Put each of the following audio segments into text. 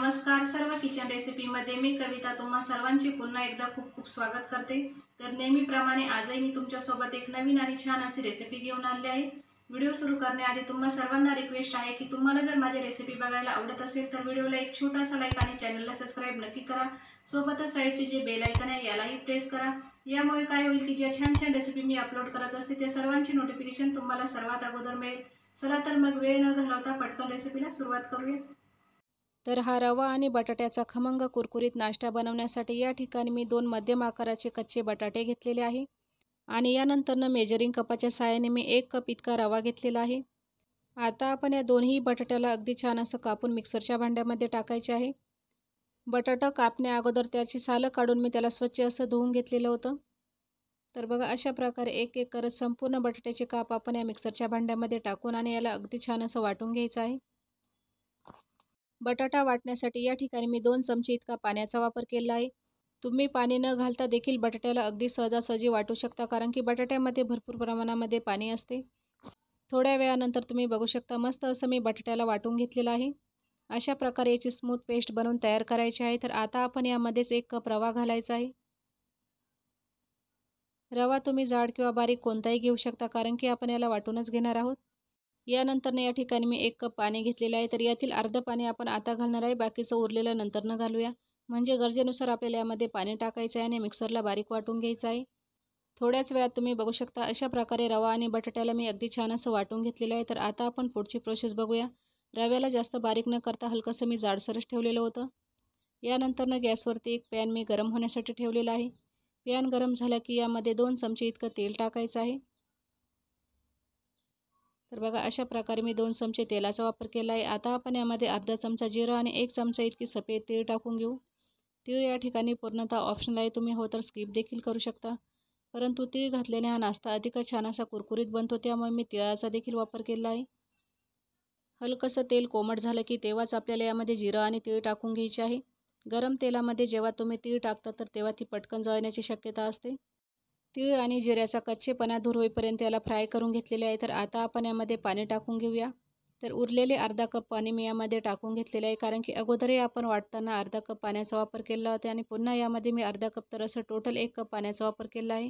नमस्कार सर्व किचन रेसिपीमध्ये मी कविता तुम्हा सर्वांचे पुन्हा एकदा खूप खूप स्वागत करते। तर नेहमीप्रमाणे आजही मी तुमच्यासोबत एक नवीन आणि छान अशी रेसिपी घेऊन आली आहे। व्हिडिओ सुरू करण्याआधी तुम्हा सर्वांना रिक्वेस्ट आहे की तुम्हाला जर माझी रेसिपी बघायला आवडत असेल तर व्हिडिओला एक छोटासा लाईक आणि चॅनलला सबस्क्राइब नक्की करा। सोबतच साइडचे जे बेल आयकॉन आहे यालाही प्रेस करा। यामुळे काय होईल की ज्या छान छान रेसिपी मी अपलोड करत असते त्या सर्वांची नोटिफिकेशन तुम्हाला सर्वात अगोदर मिळेल। चला तर मग वेळ न घालवता पटकन रेसिपीला सुरुवात करूया। तर हा रवा आणि बटाट्याचा खमंग कुरकुरीत नाश्ता बनवण्यासाठी या ठिकाणी मी 2 मध्यम आकाराचे कच्चे बटाटे घेतलेले आहे आणि यानंतरनं मेजरिंग कपाच्या सहाय्याने मी 1 कप इतका रवा घेतलेला आहे। आता आपण या दोन्ही बटाट्याला अगदी छान असं कापून मिक्सरच्या भांड्यामध्ये टाकायचे आहे। बटाटा कापण्या अगोदर त्याची सालं काढून मी त्याला स्वच्छ असं धुवून घेतलेलं होतं। तर बघा अशा प्रकारे एक एक करत संपूर्ण बटाट्याचे काप आपण या मिक्सरच्या भांड्यामध्ये टाकून आणि याला अगदी छान असं वाटून घ्यायचं आहे। बटाटा वाटण्यासाठी या ठिकाणी मी 2 चमचे इतका पाण्याचा वापर केला आहे। तुम्ही पाणी न घालता देखील बटाट्याला अगदी सहजासहजी वाटू शकता, कारण की बटाट्यामध्ये भरपूर प्रमाणामध्ये पाणी असते। थोड्या वेळानंतर तुम्ही बघू शकता मस्त असं मी बटाट्याला वाटून घेतलेलं आहे। अशा प्रकारे याची स्मूथ पेस्ट बनवून तयार करायची आहे। तर आता आपण यामध्येच 1 कप रवा घालायचा आहे। रवा तुम्ही जाड किंवा बारीक कोणताही घेऊ शकता, कारण की आपण याला वाटूनच घेणार आहोत। यानंतर या ठिकाणी मी 1 कप पाणी घेतलेले आहे। तर यातील अर्ध पाणी आपण आता घालणार आहे, बाकीचं उरलेलं नंतर घालूया। म्हणजे गरजेनुसार आपल्याला यामध्ये पाणी टाकायचं आहे आणि मिक्सरला बारीक वाटून घ्यायचं आहे। थोड्याच वेळात तुम्ही बघू शकता अशा प्रकारे रवा आणि बटाट्याला मी अगदी छान असं वाटून घेतलेलं आहे। तर आता आपण पुढची प्रोसेस बघूया। रव्याला जास्त बारीक न करता हलकंसं मी जाडसरच ठेवलेलं होतं। यानंतर गॅसवरती एक पॅन मी गरम होण्यासाठी ठेवलेला आहे। पॅन गरम झाला की यामध्ये 2 चमचे इतकं तेल टाकायचं आहे। तर बघा अशा प्रकारे मी 2 चमचे तेलाचा वापर केला आहे। आता आपण यामध्ये अर्धा चमचा जिरं आणि 1 चमचा इतकी सफेद तीळ टाकून घेऊ। तीळ या ठिकाणी पूर्णतः ऑप्शनल आहे, तुम्ही हो तर स्किप देखील करू शकता, परंतु तीळ घातल्याने हा नाश्ता अधिकच छान असा कुरकुरीत बनतो, त्यामुळे मी तिळाचा देखील वापर केला आहे। हलकंसं तेल कोमट झालं की तेव्हाच आपल्याला यामध्ये जिरं आणि तीळ टाकून घ्यायचे आहे। गरम तेलामध्ये जेव्हा तुम्ही तीळ टाकता तर तेव्हा ती पटकन जळण्याची शक्यता असते। तीळ आणि जिऱ्याचा कच्चेपणा दूर होईपर्यंत याला फ्राय करून घेतलेले आहे। तर आता आपण यामध्ये पाणी टाकून घेऊया। तर उरलेले अर्धा कप पाणी मी यामध्ये टाकून घेतलेले आहे, कारण की अगोदरही आपण वाटताना अर्धा कप पाण्याचा वापर केला होता आणि पुन्हा यामध्ये मी अर्धा कप, तर असं टोटल 1 कप पाण्याचा वापर केला आहे।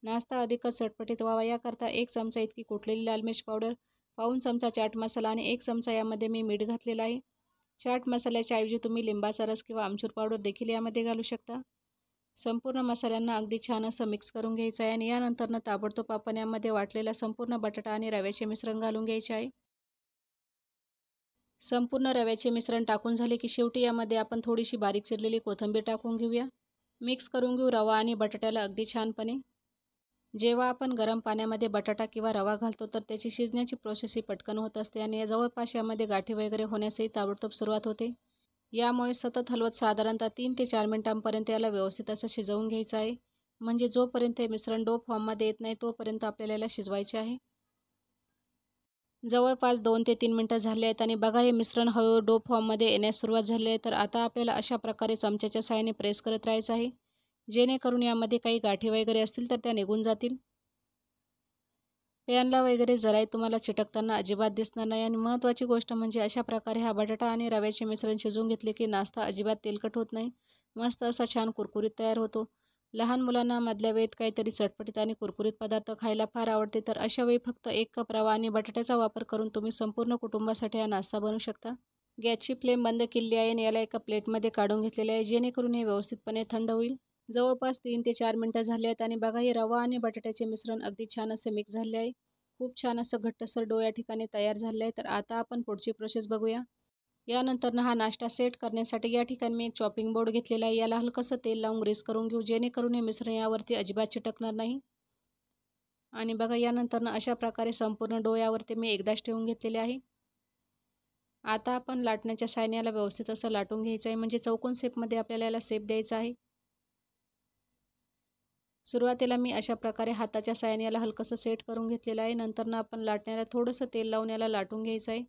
नाश्ता अधिकच चटपटीत व्हावा याकरता 1 चमचा इतकी कुटलेली लाल मिर्च पावडर, पाऊण चमचा चाट मसाला आणि 1 चमचा यामध्ये मी मीठ घातलेला आहे। चाट मसाल्याच्या ऐवजी तुम्ही लिंबाचा रस किंवा आमचूर पावडर देखील यामध्ये घालू शकता। संपूर्ण मसाल्यांना अगदी छान असं मिक्स करून घ्यायचं आहे आणि यानंतर ताबडतोब आपण यामध्ये वाटलेला संपूर्ण बटाटा आणि रव्याचे मिश्रण घालून घ्यायचे आहे। संपूर्ण रव्याचे मिश्रण टाकून झाले की शेवटी यामध्ये आपण थोडीशी बारीक चिरलेली कोथिंबीर टाकून घेऊया। मिक्स करून घेऊ रवा आणि बटाट्याला अगदी छानपणे। जेव्हा आपण गरम पाण्यामध्ये बटाटा किंवा रवा घालतो तर त्याची शिजण्याची प्रोसेस ही पटकन होत असते आणि जवळपास यामध्ये गाठी वगैरे होण्यासही ताबडतोब सुरुवात होते। यामुळे सतत हलवत साधारणतः 3 ते 4 मिनिटांपर्यंत याला व्यवस्थित असं शिजवून घ्यायचं आहे। म्हणजे जोपर्यंत हे मिश्रण डो फॉर्ममध्ये येत नाही तोपर्यंत आपल्याला याला शिजवायचे आहे। जवळपास 2 ते 3 मिनिटं झाले आहेत आणि बघा हे मिश्रण हळूहळू डो फॉर्ममध्ये येण्यास सुरुवात झाली आहे। तर आता आपल्याला अशा प्रकारे चमच्याच्या सहाय्याने प्रेस करत राहायचं आहे, जेणेकरून यामध्ये काही गाठी वगैरे असतील तर त्या निघून जातील। पॅनला वगैरे जराही तुम्हाला चिटकताना अजिबात दिसणार नाही आणि महत्त्वाची गोष्ट म्हणजे अशा प्रकारे हा बटाटा आणि रव्याचे मिश्रण शिजवून घेतले की नाश्ता अजिबात तेलकट होत नाही, मस्त असा छान कुरकुरीत तयार होतो। लहान मुलांना मधल्या वेळेत काहीतरी चटपटीत आणि कुरकुरीत पदार्थ खायला फार आवडते, तर अशा वेळी फक्त 1 कप रवा आणि बटाट्याचा वापर करून तुम्ही संपूर्ण कुटुंबासाठी हा नाश्ता बनवू शकता। गॅसची फ्लेम बंद केली आहे आणि याला एका प्लेटमध्ये काढून घेतलेले आहे, जेणेकरून हे व्यवस्थितपणे थंड होईल। जवळपास 3 ते 4 मिनिटं झाले आहेत आणि बघा हे रवा आणि बटाट्याचे मिश्रण अगदी छान असे मिक्स झाले आहे। खूप छान असं घट्टसर डो या ठिकाणी तयार झाले आहे। तर आता आपण पुढची प्रोसेस बघूया। यानंतर हा नाश्ता सेट करण्यासाठी या ठिकाणी मी एक चॉपिंग बोर्ड घेतलेला आहे। याला हलकंसं तेल लावून ग्रीस करून घेऊ, जेणेकरून हे मिश्रण यावरती अजिबात चिटकणार नाही। आणि बघा यानंतर अशा प्रकारे संपूर्ण डो यावरती मी एकदाच ठेवून घेतलेले आहे। आता आपण लाटण्याच्या सहाय्याने याला व्यवस्थित असं लाटून घ्यायचं आहे, म्हणजे चौकोन शेपमध्ये आपल्याला याला शेप द्यायचा आहे। सुरुवातीला मी अशा प्रकारे हाताच्या सहाय्याने याला हलकंसं सेट करून घेतलेलं आहे। नंतर आपण लाटण्याला थोडंसं तेल लावून याला लाटून घ्यायचं आहे।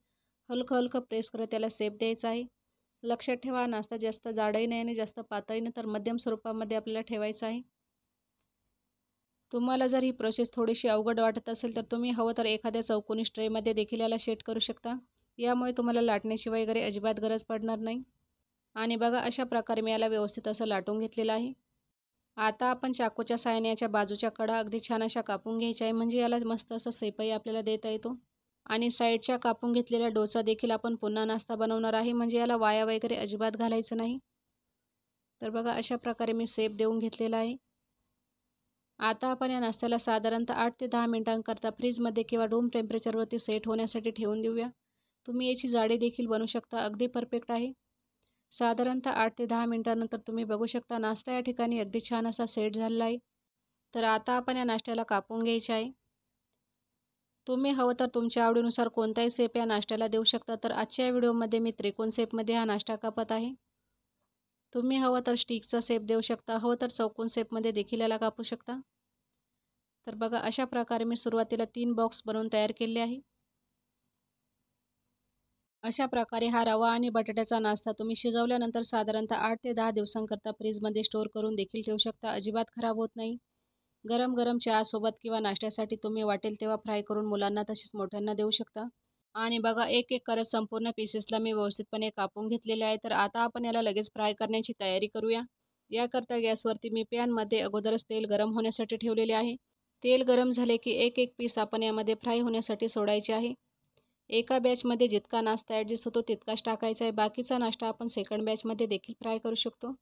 हलकं हलकं प्रेस करत त्याला शेप द्यायचा आहे। लक्षात ठेवा नाश्ता जास्त जाडही नाही आणि जास्त पातळही नाही, तर मध्यम स्वरूपामध्ये आपल्याला ठेवायचा आहे। तुम्हाला जर ही प्रोसेस थोडीशी अवघड वाटत असेल तर तुम्ही हवं तर एखाद्या चौकोनी ट्रेमध्ये देखील याला सेट करू शकता। यामुळे तुम्हाला लाटण्याची वगैरे अजिबात गरज पडणार नाही। आणि बघा अशा प्रकारे मी याला व्यवस्थित असं लाटून घेतलेलं आहे. आता आपण चाकूच्या साहाय्याने याच्या बाजूच्या कडा अगदी छान अशा कापून घ्यायच्या आहे, म्हणजे याला मस्त असा शेपही आपल्याला देता येतो. आणि साईडच्या कापून घेतलेल्या डोसा देखील आपण पुन्हा नाश्ता बनवणार आहे, म्हणजे याला वाया वगैरे अजिबात घालायचं नाही. तर बघा अशा प्रकारे मी शेप देऊन घेतलेला आहे. आता आपण या नाश्त्याला साधारणतः 8 ते 10 मिनिटांकरता फ्रीजमध्ये किंवा रूम टेम्परेचरवरती सेट होण्यासाठी ठेवून देऊया. तुम्ही याची जाडी देखील बनवू शकता, अगदी परफेक्ट आहे. साधारणतः 8 ते 10 मिनिटांनंतर तुम्ही बघू शकता नाश्ता या ठिकाणी अगदी छान असा सेट झालेला आहे. तर आता आपण या नाश्त्याला कापून घ्यायचे आहे. तुम्ही हवं तर तुमच्या आवडीनुसार कोणताही शेप या नाश्त्याला देऊ शकता. तर आजच्या या व्हिडिओमध्ये मी त्रिकोण शेपमध्ये हा नाश्ता कापत आहे. तुम्ही हवं तर स्टिकचा शेप देऊ शकता, हवं तर चौकोन शेपमध्ये देखील याला कापू शकता. तर बघा अशा प्रकारे मी सुरुवातीला 3 बॉक्स बनवून तयार केले आहे. अशा प्रकारे हा रवा आणि बटाट्याचा नाश्ता तुम्ही शिजवल्यानंतर साधारणतः 8 ते 10 दिवसांकरता फ्रीजमध्ये स्टोअर करून देखील ठेवू शकता, अजिबात खराब होत नाही. गरम गरम चहासोबत किंवा नाश्त्यासाठी तुम्ही वाटेल तेव्हा फ्राय करून मुलांना तसेच मोठ्यांना देऊ शकता. आणि बघा एक एक करत संपूर्ण पीसेसला मी व्यवस्थितपणे कापून घेतलेले आहे. तर आता आपण याला लगेच फ्राय करण्याची तयारी करूया. याकरता गॅसवरती मी पॅनमध्ये अगोदरच तेल गरम होण्यासाठी ठेवलेले आहे. तेल गरम झाले की एक एक पीस आपण यामध्ये फ्राय होण्यासाठी सोडायचे आहे. एका बॅचमध्ये जितका नाश्ता ॲडजस्ट होतो तितकाच टाकायचा आहे. बाकीचा नाश्ता आपण सेकंड बॅचमध्ये देखील फ्राय करू शकतो.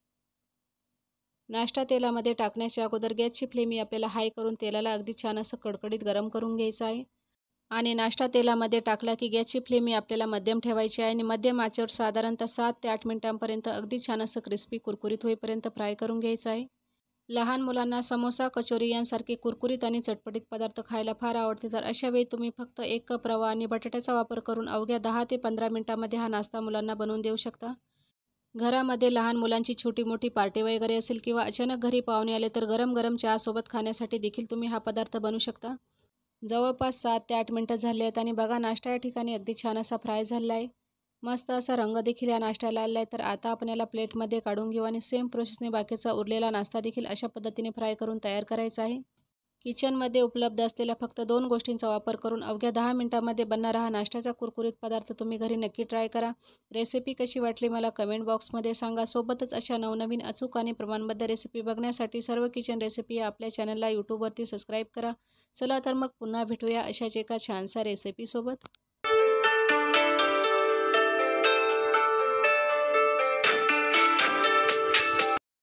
नाश्ता तेलामध्ये टाकण्याच्या अगोदर गॅसची फ्लेम आपल्याला हाय करून तेलाला अगदी छान असं कडकडीत गरम करून घ्यायचं आहे. आणि नाश्ता तेलामध्ये टाकला की गॅसची फ्लेम आपल्याला मध्यम ठेवायची आहे आणि मध्यम आचेवर साधारणतः 7 ते 8 मिनिटांपर्यंत अगदी छान असं क्रिस्पी कुरकुरीत होईपर्यंत फ्राय करून घ्यायचं आहे. लहान मुलांना समोसा, कचोरी यांसारखे कुरकुरीत आणि चटपटीत पदार्थ खायला फार आवडते. तर अशा वेळी तुम्ही फक्त 1 कप रवा आणि बटाट्याचा वापर करून अवघ्या 10 ते 15 मिनिटांमध्ये हा नाश्ता मुलांना बनवून देऊ शकता. घरामध्ये लहान मुलांची छोटी मोठी पार्टी वगैरे असेल किंवा अचानक घरी पाहुणे आले तर गरम गरम चहासोबत खाण्यासाठी देखील तुम्ही हा पदार्थ बनवू शकता. जवळपास 7 ते 8 मिनिटं झाले आहेत आणि बघा नाश्ता या ठिकाणी अगदी छान असा फ्राय झालेला आहे. मस्त असा रंग देखील या नाश्त्याला आलेला आहे. तर आता आपण याला प्लेटमध्ये काढून घेऊ आणि सेम प्रोसेसने बाकीचा उरलेला नाश्ता देखील अशा पद्धतीने फ्राय करून तयार करायचा आहे. किचनमध्ये उपलब्ध असलेल्या फक्त 2 गोष्टींचा वापर करून अवघ्या 10 मिनिटांमध्ये बनणारा हा नाश्त्याचा कुरकुरीत पदार्थ तुम्ही घरी नक्की ट्राय करा. रेसिपी कशी वाटली मला कमेंट बॉक्समध्ये सांगा. सोबतच अशा नवनवीन अचूक आणि प्रमाणबद्ध रेसिपी बघण्यासाठी सर्व किचन रेसिपी या आपल्या चॅनलला यूट्यूबवरती सबस्क्राईब करा. चला तर मग पुन्हा भेटूया अशाच एका छानशा रेसिपीसोबत.